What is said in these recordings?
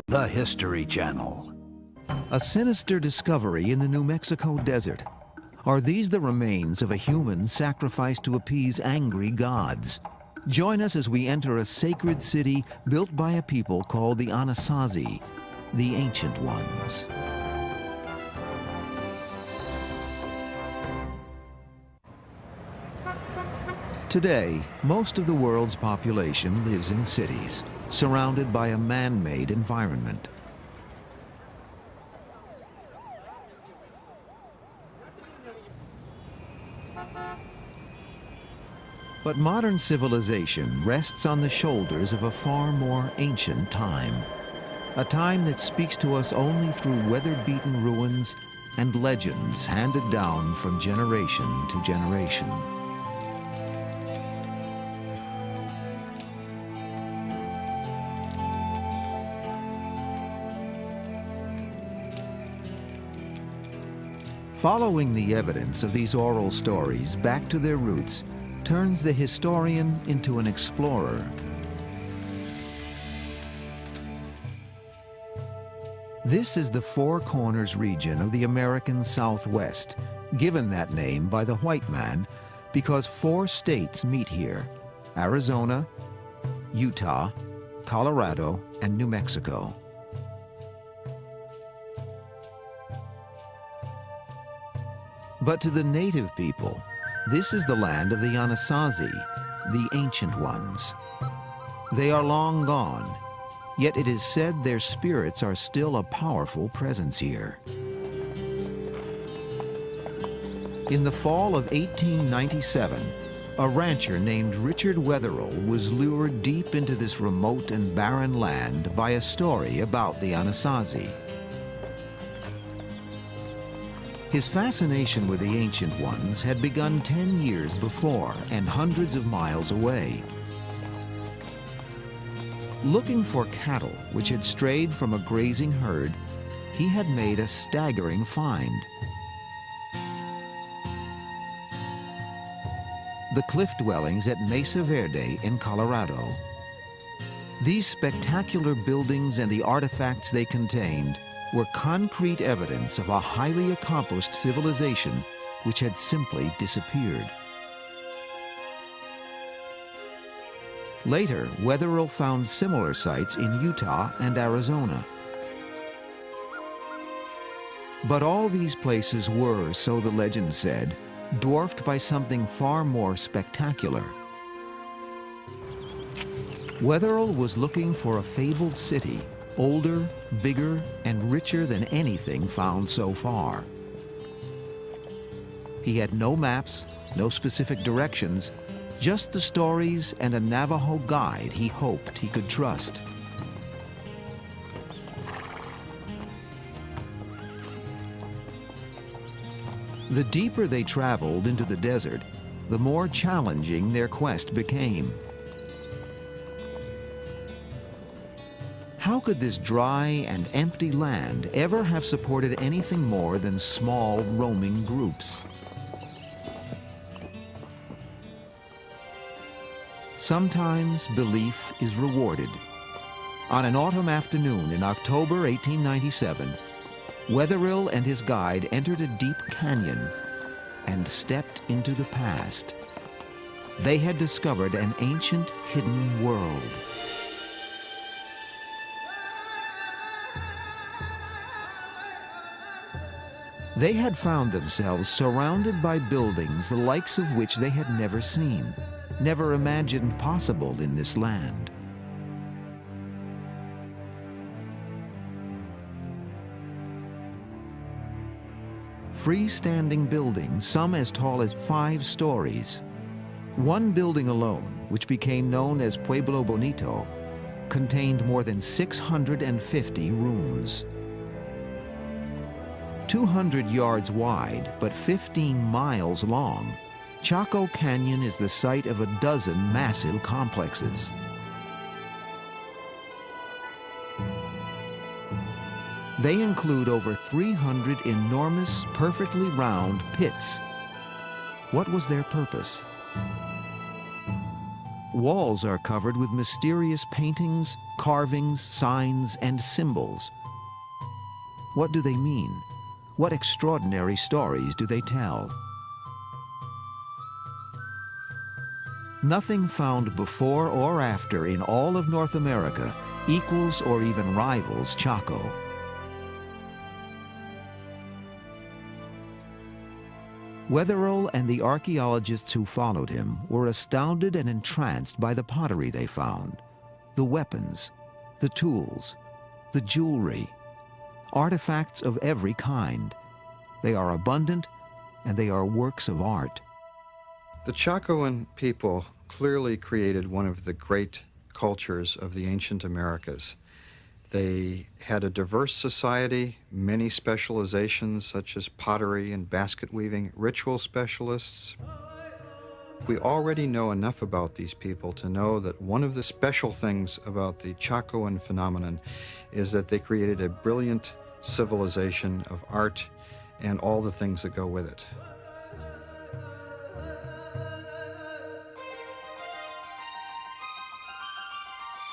The History Channel. A sinister discovery in the New Mexico desert. Are these the remains of a human sacrificed to appease angry gods? Join us as we enter a sacred city built by a people called the Anasazi, the Ancient Ones. Today, most of the world's population lives in cities, surrounded by a man-made environment. But modern civilization rests on the shoulders of a far more ancient time. A time that speaks to us only through weather-beaten ruins and legends handed down from generation to generation. Following the evidence of these oral stories back to their roots turns the historian into an explorer. This is the Four Corners region of the American Southwest, given that name by the white man because 4 states meet here: Arizona, Utah, Colorado, and New Mexico. But to the native people, this is the land of the Anasazi, the Ancient Ones. They are long gone, yet it is said their spirits are still a powerful presence here. In the fall of 1897, a rancher named Richard Wetherill was lured deep into this remote and barren land by a story about the Anasazi. His fascination with the Ancient Ones had begun 10 years before and hundreds of miles away. Looking for cattle which had strayed from a grazing herd, he had made a staggering find. The cliff dwellings at Mesa Verde in Colorado. These spectacular buildings and the artifacts they contained were concrete evidence of a highly accomplished civilization which had simply disappeared. Later, Wetherill found similar sites in Utah and Arizona. But all these places were, so the legend said, dwarfed by something far more spectacular. Wetherill was looking for a fabled city, older, bigger, and richer than anything found so far. He had no maps, no specific directions, just the stories and a Navajo guide he hoped he could trust. The deeper they traveled into the desert, the more challenging their quest became. How could this dry and empty land ever have supported anything more than small roaming groups? Sometimes belief is rewarded. On an autumn afternoon in October 1897, Wetherill and his guide entered a deep canyon and stepped into the past. They had discovered an ancient hidden world. They had found themselves surrounded by buildings the likes of which they had never seen, never imagined possible in this land. Freestanding buildings, some as tall as 5 stories. One building alone, which became known as Pueblo Bonito, contained more than 650 rooms. 200 yards wide, but 15 miles long, Chaco Canyon is the site of a dozen massive complexes. They include over 300 enormous, perfectly round pits. What was their purpose? walls are covered with mysterious paintings, carvings, signs, and symbols. What do they mean? What extraordinary stories do they tell? Nothing found before or after in all of North America equals or even rivals Chaco. Wetherill and the archaeologists who followed him were astounded and entranced by the pottery they found, the weapons, the tools, the jewelry, artifacts of every kind. They are abundant and they are works of art. The Chacoan people clearly created one of the great cultures of the ancient Americas. They had a diverse society, many specializations such as pottery and basket weaving, ritual specialists. We already know enough about these people to know that one of the special things about the Chacoan phenomenon is that they created a brilliant civilization of art and all the things that go with it.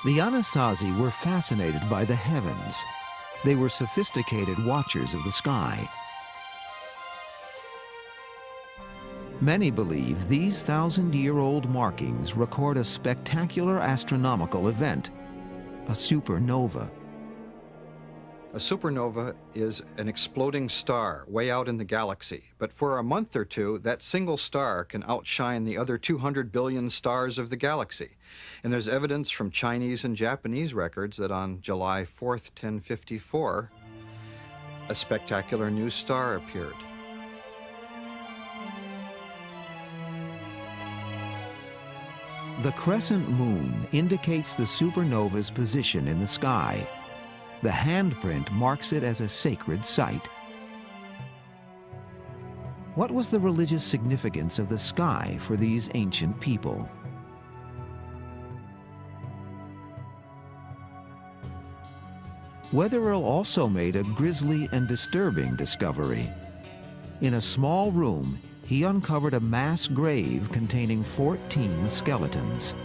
The Anasazi were fascinated by the heavens. They were sophisticated watchers of the sky. Many believe these 1,000-year-old markings record a spectacular astronomical event, a supernova. A supernova is an exploding star way out in the galaxy, but for a month or two, that single star can outshine the other 200 billion stars of the galaxy. And there's evidence from Chinese and Japanese records that on July 4th, 1054, a spectacular new star appeared. The crescent moon indicates the supernova's position in the sky. The handprint marks it as a sacred site. What was the religious significance of the sky for these ancient people? Wetherill also made a grisly and disturbing discovery. In a small room, he uncovered a mass grave containing 14 skeletons.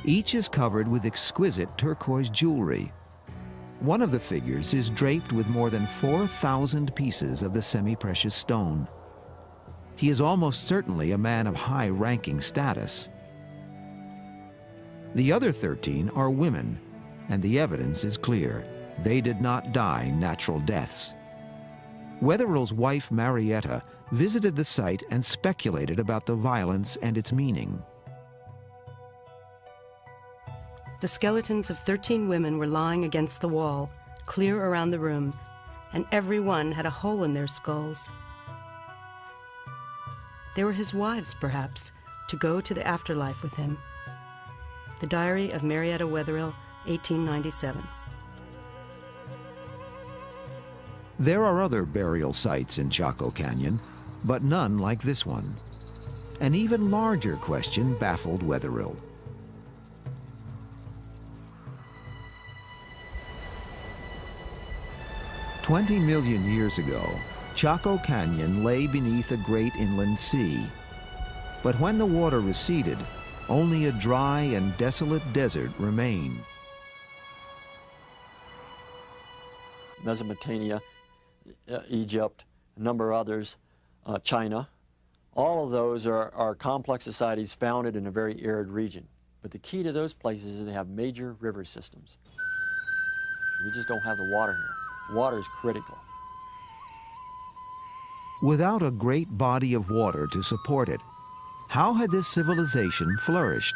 Each is covered with exquisite turquoise jewelry. One of the figures is draped with more than 4,000 pieces of the semi-precious stone. He is almost certainly a man of high-ranking status. The other 13 are women, and the evidence is clear. They did not die natural deaths. Wetherill's wife, Marietta, visited the site and speculated about the violence and its meaning. The skeletons of 13 women were lying against the wall, clear around the room, and every one had a hole in their skulls. They were his wives, perhaps, to go to the afterlife with him. The Diary of Marietta Wetherill, 1897. There are other burial sites in Chaco Canyon, but none like this one. An even larger question baffled Wetherill. "20 million years ago, Chaco Canyon lay beneath a great inland sea. But when the water receded, only a dry and desolate desert remained." Mesopotamia, Egypt, a number of others, China. All of those are complex societies founded in a very arid region. But the key to those places is they have major river systems. We just don't have the water here. Water is critical. Without a great body of water to support it, how had this civilization flourished?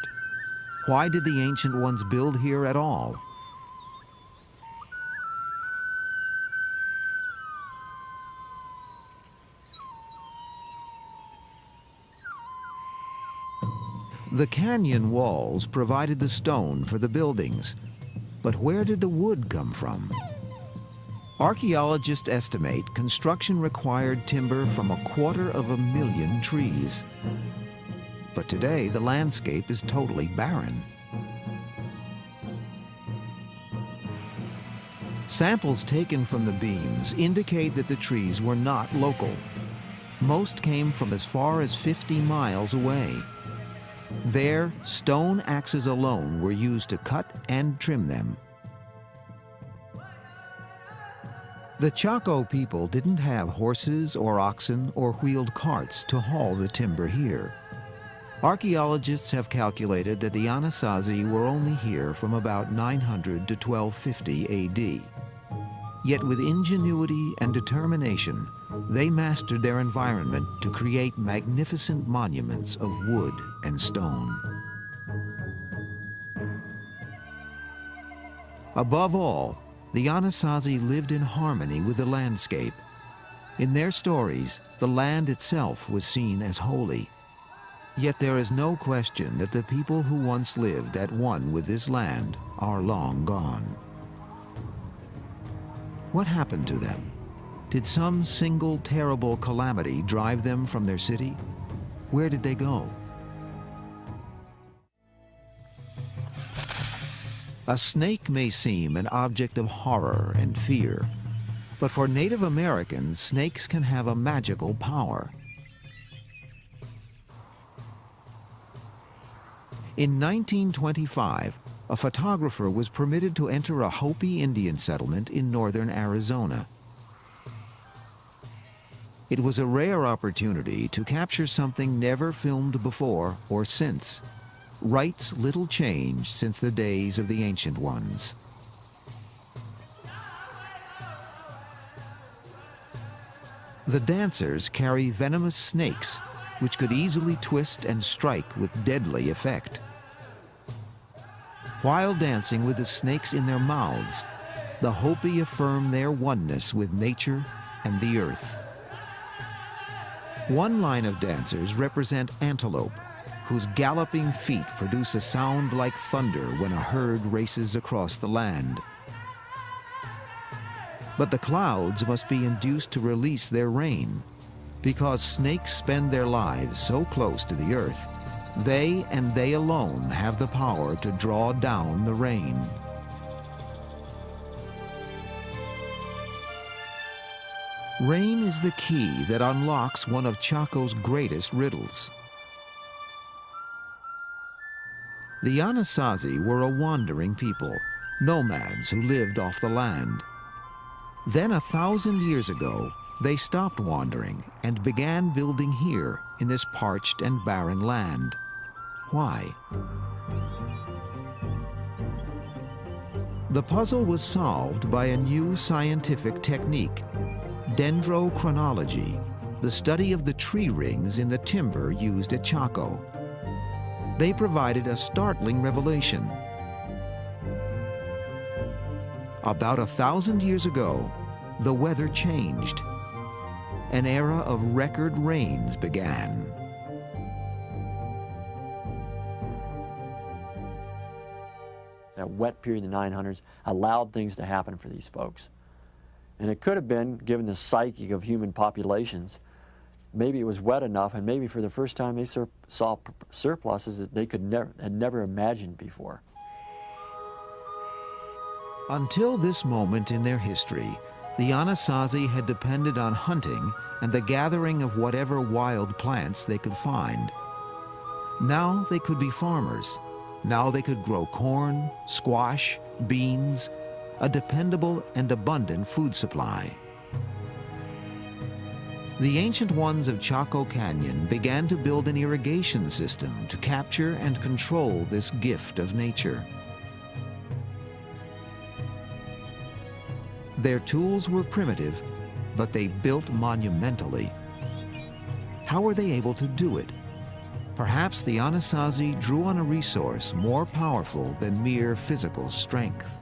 Why did the ancient ones build here at all? The canyon walls provided the stone for the buildings, but where did the wood come from? Archaeologists estimate construction required timber from 250,000 trees. But today, the landscape is totally barren. Samples taken from the beams indicate that the trees were not local. Most came from as far as 50 miles away. There, stone axes alone were used to cut and trim them. The Chaco people didn't have horses or oxen or wheeled carts to haul the timber here. Archaeologists have calculated that the Anasazi were only here from about 900 to 1250 AD. Yet with ingenuity and determination, they mastered their environment to create magnificent monuments of wood and stone. Above all, the Anasazi lived in harmony with the landscape. In their stories, the land itself was seen as holy. Yet there is no question that the people who once lived at one with this land are long gone. What happened to them? Did some single terrible calamity drive them from their city? Where did they go? A snake may seem an object of horror and fear, but for Native Americans, snakes can have a magical power. In 1925, a photographer was permitted to enter a Hopi Indian settlement in northern Arizona. It was a rare opportunity to capture something never filmed before or since. Rites little changed since the days of the ancient ones. The dancers carry venomous snakes, which could easily twist and strike with deadly effect. While dancing with the snakes in their mouths, the Hopi affirm their oneness with nature and the earth. One line of dancers represent antelope, whose galloping feet produce a sound like thunder when a herd races across the land. But the clouds must be induced to release their rain. Because snakes spend their lives so close to the earth, they and they alone have the power to draw down the rain. Rain is the key that unlocks one of Chaco's greatest riddles. The Anasazi were a wandering people, nomads who lived off the land. Then 1,000 years ago, they stopped wandering and began building here in this parched and barren land. Why? The puzzle was solved by a new scientific technique, dendrochronology, the study of the tree rings in the timber used at Chaco. They provided a startling revelation. About 1,000 years ago, the weather changed. An era of record rains began. That wet period in the 900s allowed things to happen for these folks. And it could have been, given the psyche of human populations, maybe it was wet enough, and maybe for the first time they saw surpluses that they had never imagined before. Until this moment in their history, the Anasazi had depended on hunting and the gathering of whatever wild plants they could find. Now they could be farmers. Now they could grow corn, squash, beans, a dependable and abundant food supply. The ancient ones of Chaco Canyon began to build an irrigation system to capture and control this gift of nature. Their tools were primitive, but they built monumentally. How were they able to do it? Perhaps the Anasazi drew on a resource more powerful than mere physical strength.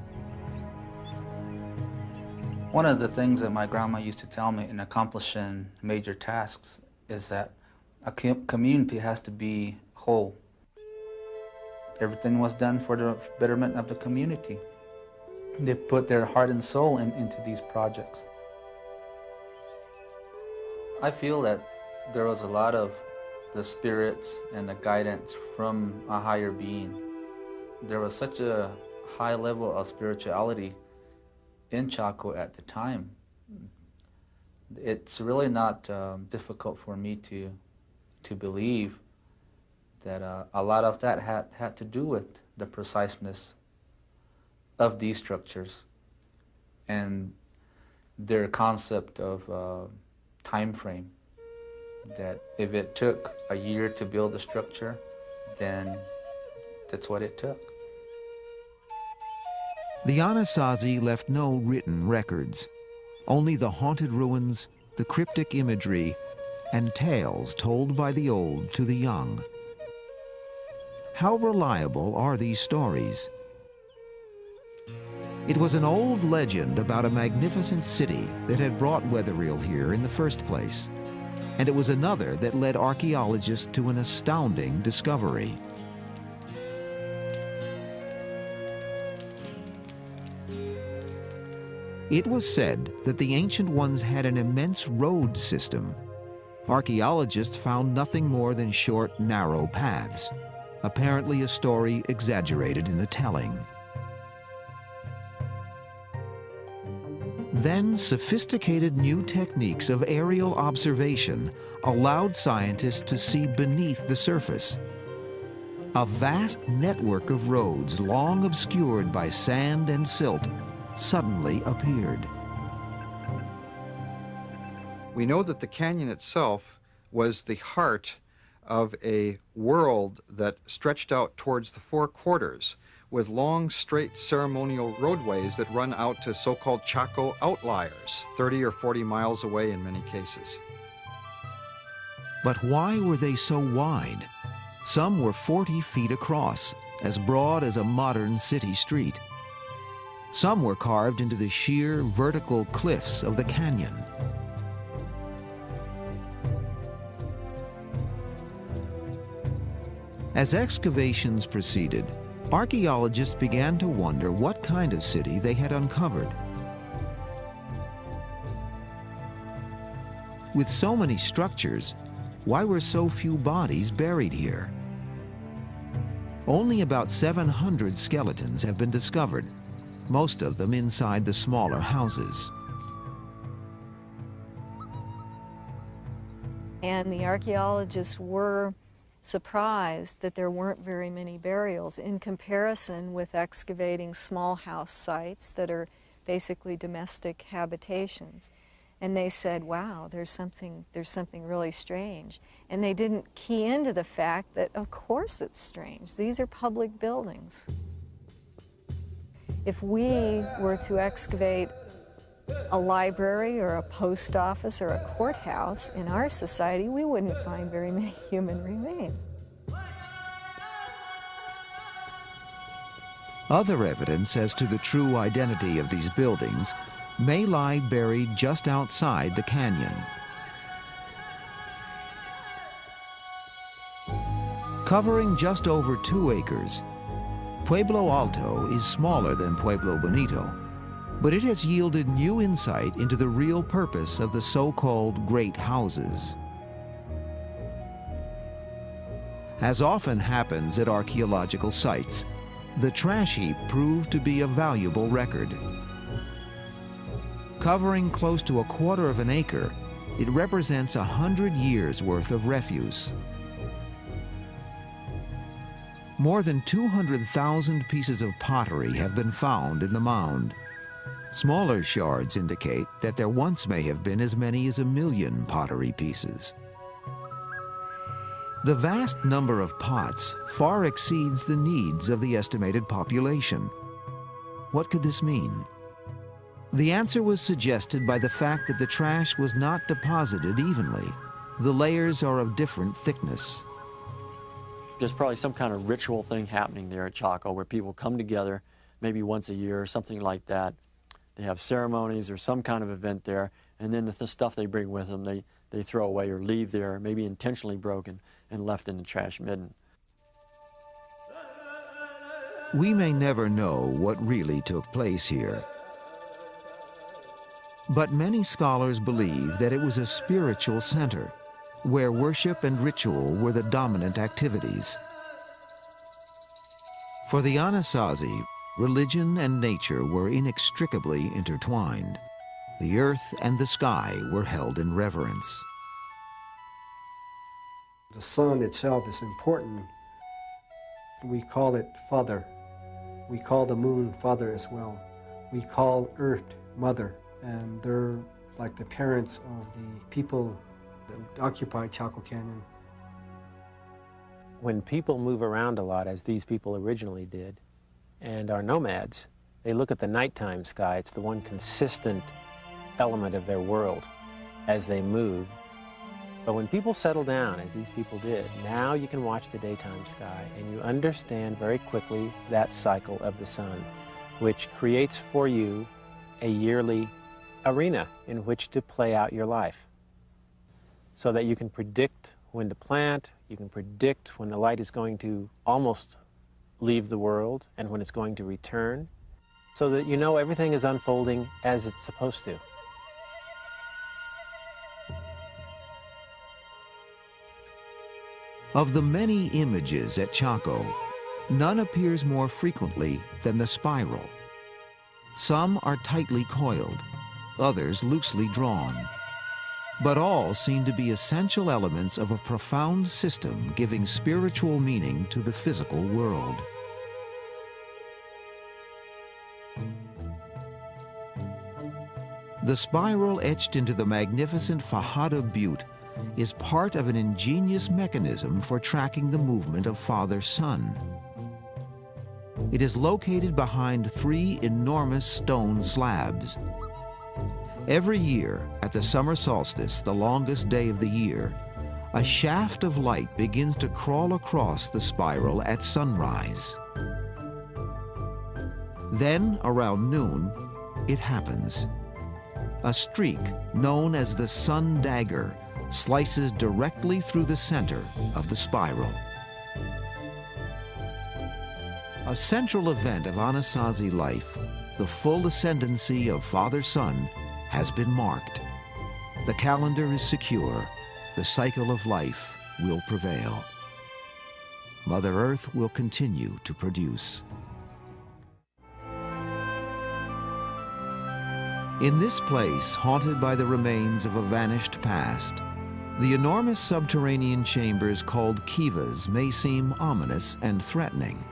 One of the things that my grandma used to tell me in accomplishing major tasks is that a community has to be whole. Everything was done for the betterment of the community. They put their heart and soul into these projects. I feel that there was a lot of the spirits and the guidance from a higher being. There was such a high level of spirituality in Chaco at the time. It's really not difficult for me to believe that a lot of that had to do with the preciseness of these structures and their concept of time frame. That if it took a year to build a structure, then that's what it took. The Anasazi left no written records, only the haunted ruins, the cryptic imagery, and tales told by the old to the young. How reliable are these stories? It was an old legend about a magnificent city that had brought Wetherill here in the first place, and it was another that led archaeologists to an astounding discovery. It was said that the ancient ones had an immense road system. Archaeologists found nothing more than short, narrow paths, apparently a story exaggerated in the telling. Then, sophisticated new techniques of aerial observation allowed scientists to see beneath the surface. A vast network of roads, long obscured by sand and silt, suddenly appeared. We know that the canyon itself was the heart of a world that stretched out towards the four quarters, with long, straight ceremonial roadways that run out to so-called Chaco outliers, 30 or 40 miles away in many cases. But why were they so wide? Some were 40 feet across, as broad as a modern city street. Some were carved into the sheer vertical cliffs of the canyon. As excavations proceeded, archaeologists began to wonder what kind of city they had uncovered. With so many structures, why were so few bodies buried here? Only about 700 skeletons have been discovered, most of them inside the smaller houses. And the archaeologists were surprised that there weren't very many burials in comparison with excavating small house sites that are basically domestic habitations. And they said, wow, there's something really strange. And they didn't key into the fact that, of course it's strange. These are public buildings. If we were to excavate a library or a post office or a courthouse in our society, we wouldn't find very many human remains. Other evidence as to the true identity of these buildings may lie buried just outside the canyon. Covering just over 2 acres, Pueblo Alto is smaller than Pueblo Bonito, but it has yielded new insight into the real purpose of the so-called great houses. As often happens at archaeological sites, the trash heap proved to be a valuable record. Covering close to 1/4 of an acre, it represents 100 years' worth of refuse. More than 200,000 pieces of pottery have been found in the mound. Smaller shards indicate that there once may have been as many as 1 million pottery pieces. The vast number of pots far exceeds the needs of the estimated population. What could this mean? The answer was suggested by the fact that the trash was not deposited evenly. The layers are of different thickness. There's probably some kind of ritual thing happening there at Chaco where people come together maybe once a year or something like that. They have ceremonies or some kind of event there, and then the stuff they bring with them they throw away or leave there, maybe intentionally broken and left in the trash midden. We may never know what really took place here, but many scholars believe that it was a spiritual center where worship and ritual were the dominant activities. For the Anasazi, religion and nature were inextricably intertwined. The earth and the sky were held in reverence. The sun itself is important. We call it Father. We call the moon Father as well. We call Earth Mother, and they're like the parents of the people that occupy Chaco Canyon. When people move around a lot, as these people originally did, and are nomads, they look at the nighttime sky. It's the one consistent element of their world as they move. But when people settle down, as these people did, now you can watch the daytime sky and you understand very quickly that cycle of the sun, which creates for you a yearly arena in which to play out your life, so that you can predict when to plant, you can predict when the light is going to almost leave the world and when it's going to return, so that you know everything is unfolding as it's supposed to. Of the many images at Chaco, none appears more frequently than the spiral. Some are tightly coiled, others loosely drawn, but all seem to be essential elements of a profound system giving spiritual meaning to the physical world. The spiral etched into the magnificent Fajada Butte is part of an ingenious mechanism for tracking the movement of Father-Son. It is located behind 3 enormous stone slabs. Every year, at the summer solstice, the longest day of the year, a shaft of light begins to crawl across the spiral at sunrise. Then, around noon, it happens. A streak, known as the sun dagger, slices directly through the center of the spiral. A central event of Anasazi life, the full ascendancy of Father-Son, has been marked. The calendar is secure. The cycle of life will prevail. Mother Earth will continue to produce. In this place, haunted by the remains of a vanished past, the enormous subterranean chambers called kivas may seem ominous and threatening.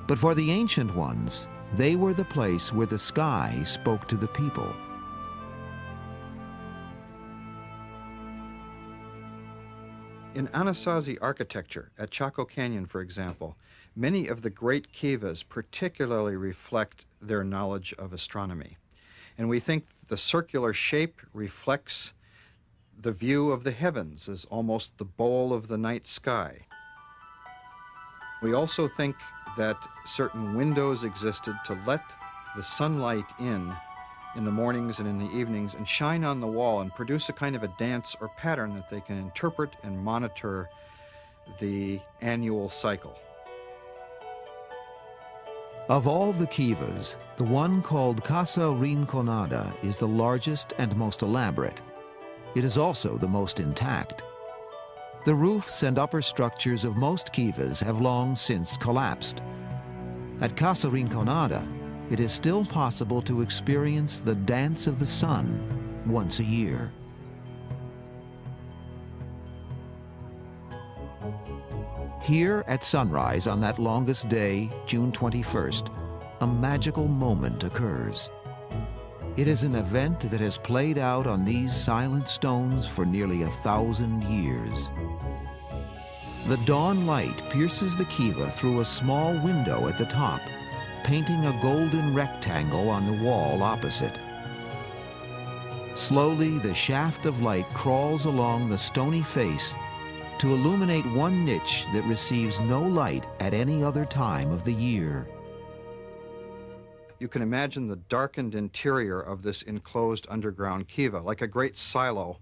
But for the ancient ones, they were the place where the sky spoke to the people. In Anasazi architecture, at Chaco Canyon, for example, many of the great kivas particularly reflect their knowledge of astronomy. And we think the circular shape reflects the view of the heavens as almost the bowl of the night sky. We also think that certain windows existed to let the sunlight in the mornings and in the evenings and shine on the wall and produce a kind of a dance or pattern that they can interpret and monitor the annual cycle. Of all the kivas, the one called Casa Rinconada is the largest and most elaborate. It is also the most intact. The roofs and upper structures of most kivas have long since collapsed. At Casa Rinconada, it is still possible to experience the dance of the sun once a year. Here at sunrise on that longest day, June 21st, a magical moment occurs. It is an event that has played out on these silent stones for nearly 1,000 years. The dawn light pierces the kiva through a small window at the top, painting a golden rectangle on the wall opposite. Slowly, the shaft of light crawls along the stony face to illuminate one niche that receives no light at any other time of the year. You can imagine the darkened interior of this enclosed underground kiva, like a great silo,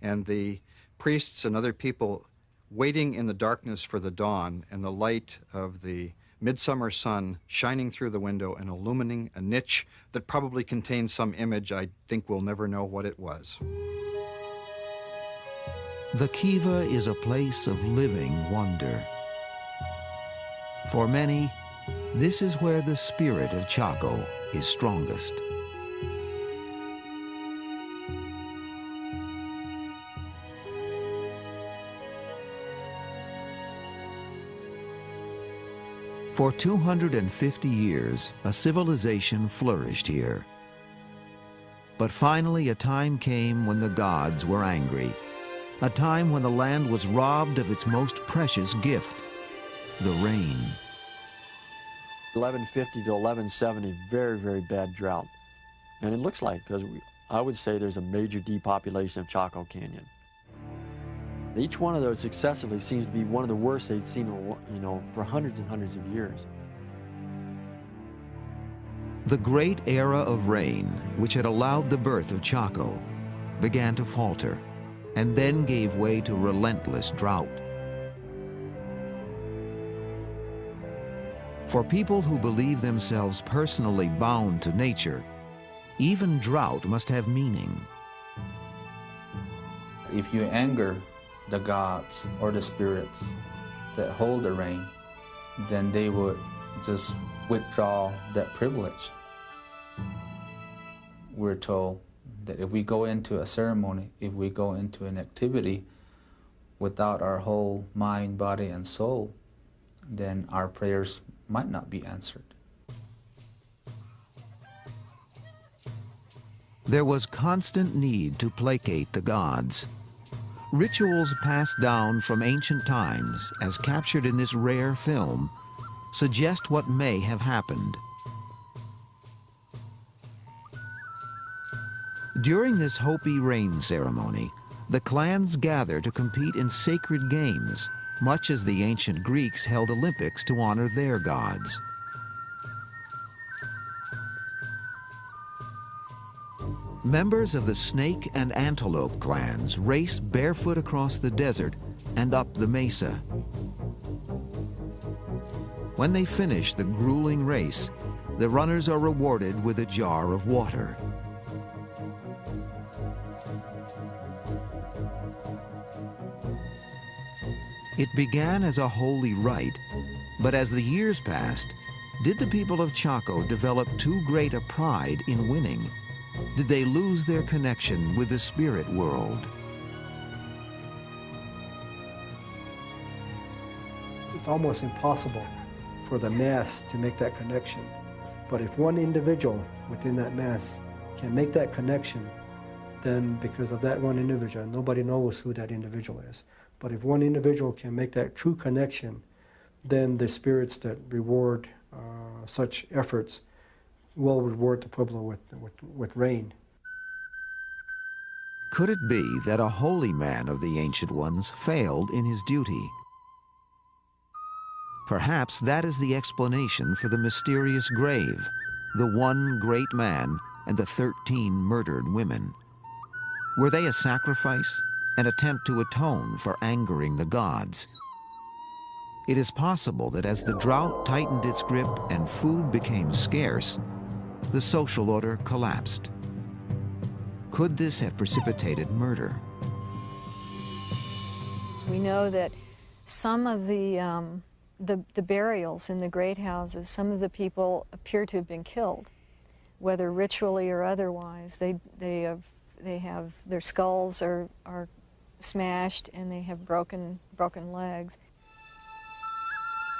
and the priests and other people waiting in the darkness for the dawn and the light of the midsummer sun shining through the window and illumining a niche that probably contains some image. I think we'll never know what it was. The kiva is a place of living wonder. For many, this is where the spirit of Chaco is strongest. For 250 years, a civilization flourished here. But finally, a time came when the gods were angry. A time when the land was robbed of its most precious gift, the rain. 1150 to 1170, very, very bad drought. And it looks like, because I would say there's a major depopulation of Chaco Canyon. Each one of those successively seems to be one of the worst they've seen, for hundreds and hundreds of years. The great era of rain, which had allowed the birth of Chaco, began to falter, and then gave way to relentless drought. For people who believe themselves personally bound to nature, even drought must have meaning. If you anger the gods or the spirits that hold the rain, then they would just withdraw that privilege. We're told that if we go into a ceremony, if we go into an activity without our whole mind, body, and soul, then our prayers might not be answered. There was constant need to placate the gods. Rituals passed down from ancient times, as captured in this rare film, suggest what may have happened. During this Hopi rain ceremony, the clans gather to compete in sacred games, much as the ancient Greeks held Olympics to honor their gods. Members of the Snake and Antelope clans race barefoot across the desert and up the mesa. When they finish the grueling race, the runners are rewarded with a jar of water. It began as a holy rite, but as the years passed, did the people of Chaco develop too great a pride in winning? Did they lose their connection with the spirit world? It's almost impossible for the mass to make that connection. But if one individual within that mass can make that connection, then because of that one individual, nobody knows who that individual is. But if one individual can make that true connection, then the spirits that reward such efforts will reward the Pueblo with rain. Could it be that a holy man of the Ancient Ones failed in his duty? Perhaps that is the explanation for the mysterious grave, the one great man and the 13 murdered women. Were they a sacrifice, an attempt to atone for angering the gods? It is possible that as the drought tightened its grip and food became scarce, the social order collapsed. Could this have precipitated murder? We know that some of the burials in the great houses, some of the people appear to have been killed, whether ritually or otherwise. They have their skulls are smashed and they have broken legs.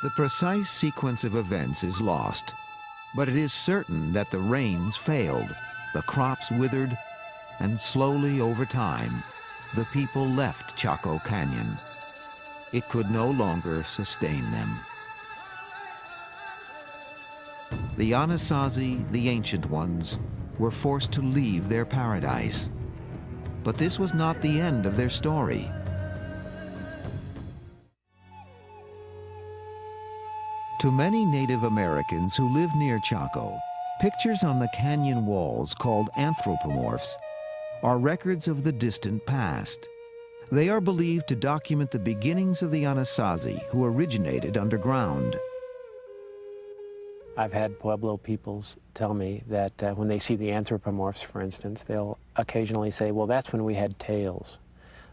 The precise sequence of events is lost, but it is certain that the rains failed, the crops withered, and slowly over time, the people left Chaco Canyon. It could no longer sustain them. The Anasazi, the Ancient Ones, were forced to leave their paradise. But this was not the end of their story. To many Native Americans who live near Chaco, pictures on the canyon walls called anthropomorphs are records of the distant past. They are believed to document the beginnings of the Anasazi, who originated underground. I've had Pueblo peoples tell me that when they see the anthropomorphs, for instance, they'll occasionally say, well, that's when we had tails.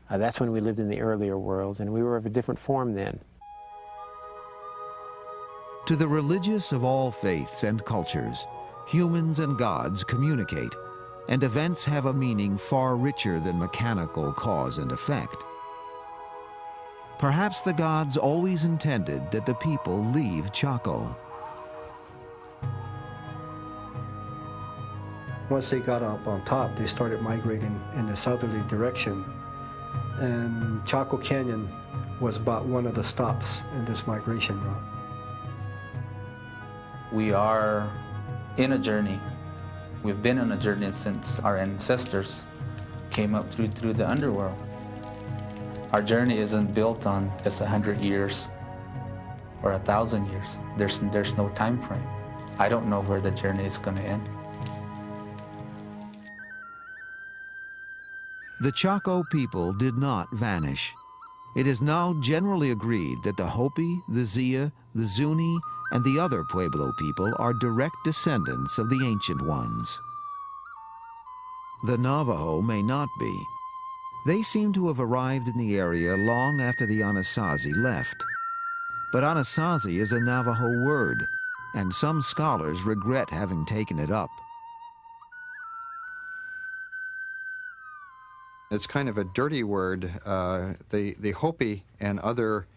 That's when we lived in the earlier worlds, and we were of a different form then. To the religious of all faiths and cultures, humans and gods communicate, and events have a meaning far richer than mechanical cause and effect. Perhaps the gods always intended that the people leave Chaco. Once they got up on top, they started migrating in the southerly direction. And Chaco Canyon was about one of the stops in this migration route. We are in a journey. We've been on a journey since our ancestors came up through the underworld. Our journey isn't built on just 100 years or 1,000 years. There's no time frame. I don't know where the journey is going to end. The Chaco people did not vanish. It is now generally agreed that the Hopi, the Zia, the Zuni, and the other Pueblo people are direct descendants of the Ancient Ones. The Navajo may not be. They seem to have arrived in the area long after the Anasazi left. But Anasazi is a Navajo word, and some scholars regret having taken it up. It's kind of a dirty word. The Hopi and other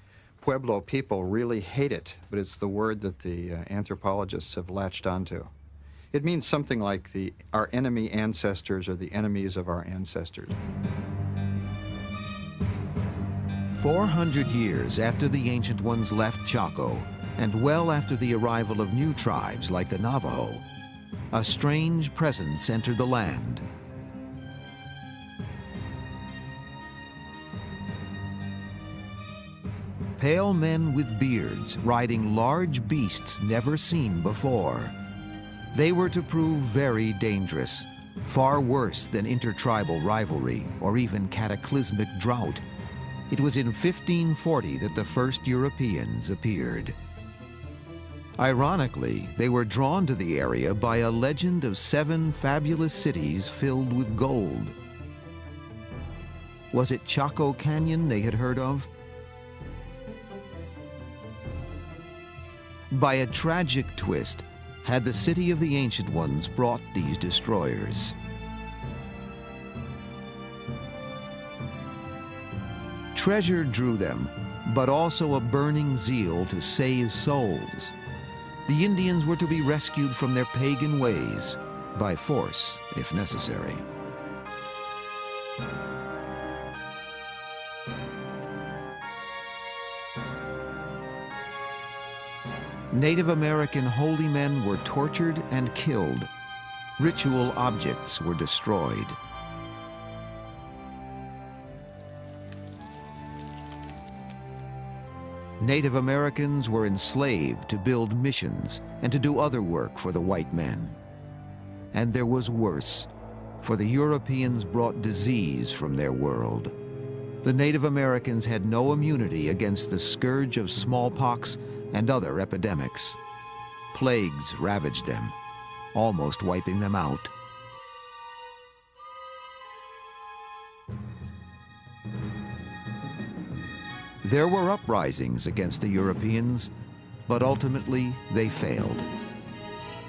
Pueblo people really hate it, but it's the word that the anthropologists have latched onto. It means something like our enemy ancestors or the enemies of our ancestors. 400 years after the Ancient Ones left Chaco, and well after the arrival of new tribes like the Navajo, a strange presence entered the land. Pale men with beards riding large beasts never seen before. They were to prove very dangerous, far worse than intertribal rivalry or even cataclysmic drought. It was in 1540 that the first Europeans appeared. Ironically, they were drawn to the area by a legend of 7 fabulous cities filled with gold. Was it Chaco Canyon they had heard of? By a tragic twist, had the city of the Ancient Ones brought these destroyers. Treasure drew them, but also a burning zeal to save souls. The Indians were to be rescued from their pagan ways, by force, if necessary. Native American holy men were tortured and killed. Ritual objects were destroyed. Native Americans were enslaved to build missions and to do other work for the white men. And there was worse, for the Europeans brought disease from their world. The Native Americans had no immunity against the scourge of smallpox and other epidemics. Plagues ravaged them, almost wiping them out. There were uprisings against the Europeans, but ultimately they failed.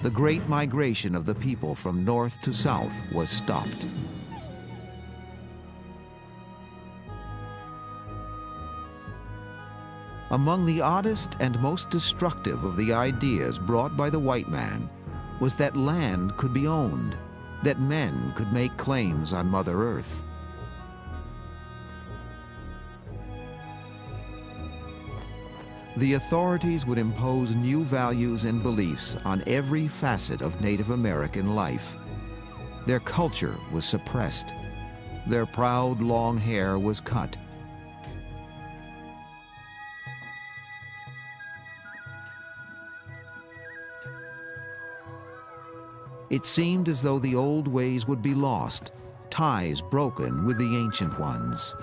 The great migration of the people from north to south was stopped. Among the oddest and most destructive of the ideas brought by the white man was that land could be owned, that men could make claims on Mother Earth. The authorities would impose new values and beliefs on every facet of Native American life. Their culture was suppressed. Their proud long hair was cut. It seemed as though the old ways would be lost, ties broken with the Ancient Ones.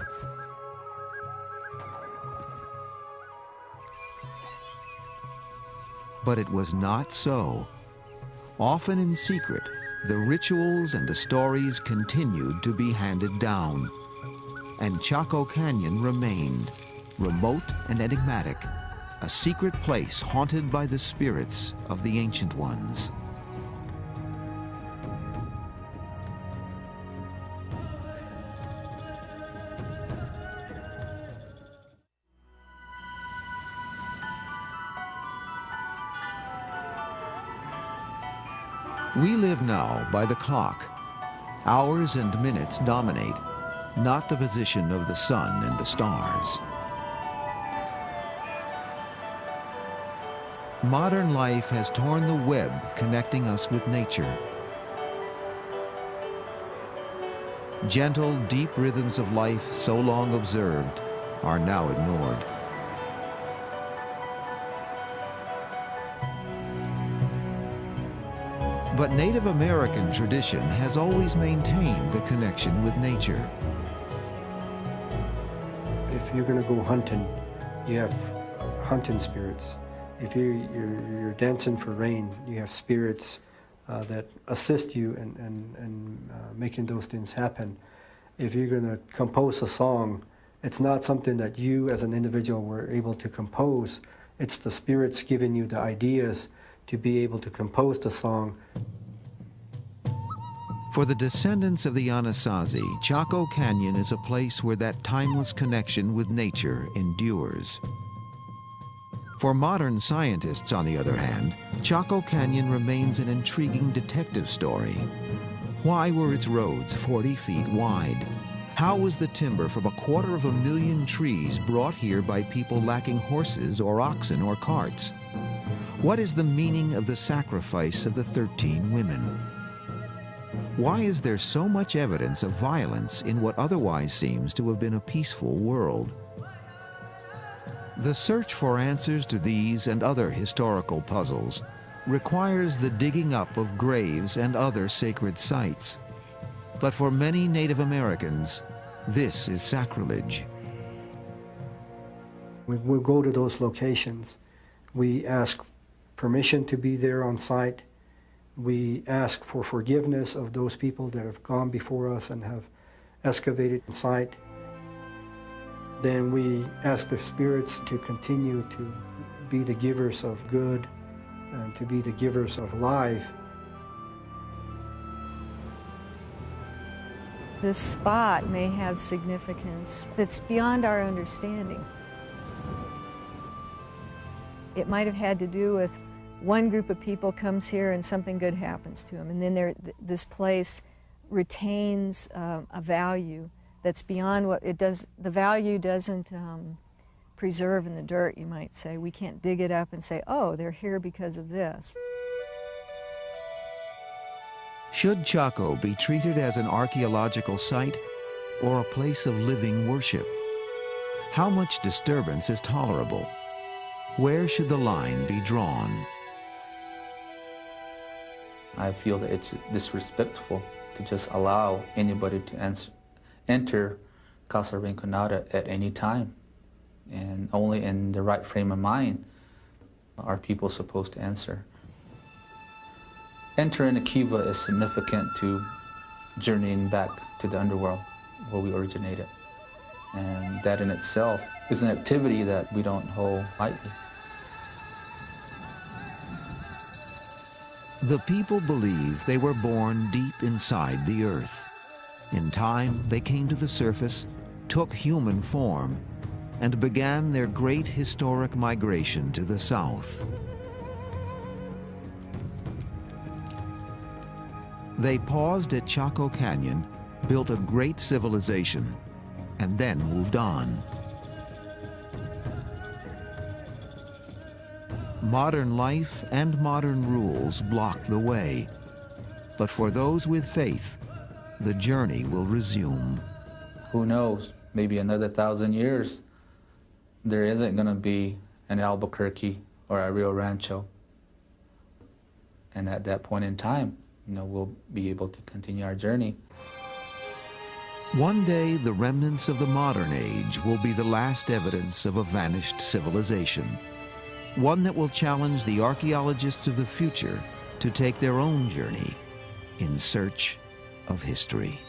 But it was not so. Often in secret, the rituals and the stories continued to be handed down. And Chaco Canyon remained, remote and enigmatic, a secret place haunted by the spirits of the Ancient Ones. We live now by the clock. Hours and minutes dominate, not the position of the sun and the stars. Modern life has torn the web connecting us with nature. Gentle, deep rhythms of life so long observed are now ignored. But Native American tradition has always maintained the connection with nature. If you're going to go hunting, you have hunting spirits. If you're dancing for rain, you have spirits that assist you in making those things happen. If you're going to compose a song, it's not something that you as an individual were able to compose. It's the spirits giving you the ideas to be able to compose the song. For the descendants of the Anasazi, Chaco Canyon is a place where that timeless connection with nature endures. For modern scientists, on the other hand, Chaco Canyon remains an intriguing detective story. Why were its roads 40 feet wide? How was the timber from 250,000 trees brought here by people lacking horses or oxen or carts? What is the meaning of the sacrifice of the 13 women? Why is there so much evidence of violence in what otherwise seems to have been a peaceful world? The search for answers to these and other historical puzzles requires the digging up of graves and other sacred sites. But for many Native Americans, this is sacrilege. We go to those locations. We ask permission to be there on site. We ask for forgiveness of those people that have gone before us and have excavated the site. Then we ask the spirits to continue to be the givers of good and to be the givers of life. This spot may have significance that's beyond our understanding. It might have had to do with one group of people comes here and something good happens to them, and then this place retains a value that's beyond what it does. The value doesn't preserve in the dirt, you might say. We can't dig it up and say, oh, they're here because of this. Should Chaco be treated as an archaeological site or a place of living worship? How much disturbance is tolerable? Where should the line be drawn? I feel that it's disrespectful to just allow anybody to enter Casa Rinconada at any time. And only in the right frame of mind are people supposed to answer. Entering a kiva is significant to journeying back to the underworld where we originated. And that in itself is an activity that we don't hold lightly. The people believe they were born deep inside the earth. In time, they came to the surface, took human form, and began their great historic migration to the south. They paused at Chaco Canyon, built a great civilization, and then moved on. Modern life and modern rules block the way. But for those with faith, the journey will resume. Who knows, maybe another 1,000 years, there isn't going to be an Albuquerque or a Rio Rancho. And at that point in time, we'll be able to continue our journey. One day, the remnants of the modern age will be the last evidence of a vanished civilization. One that will challenge the archaeologists of the future to take their own journey in search of history.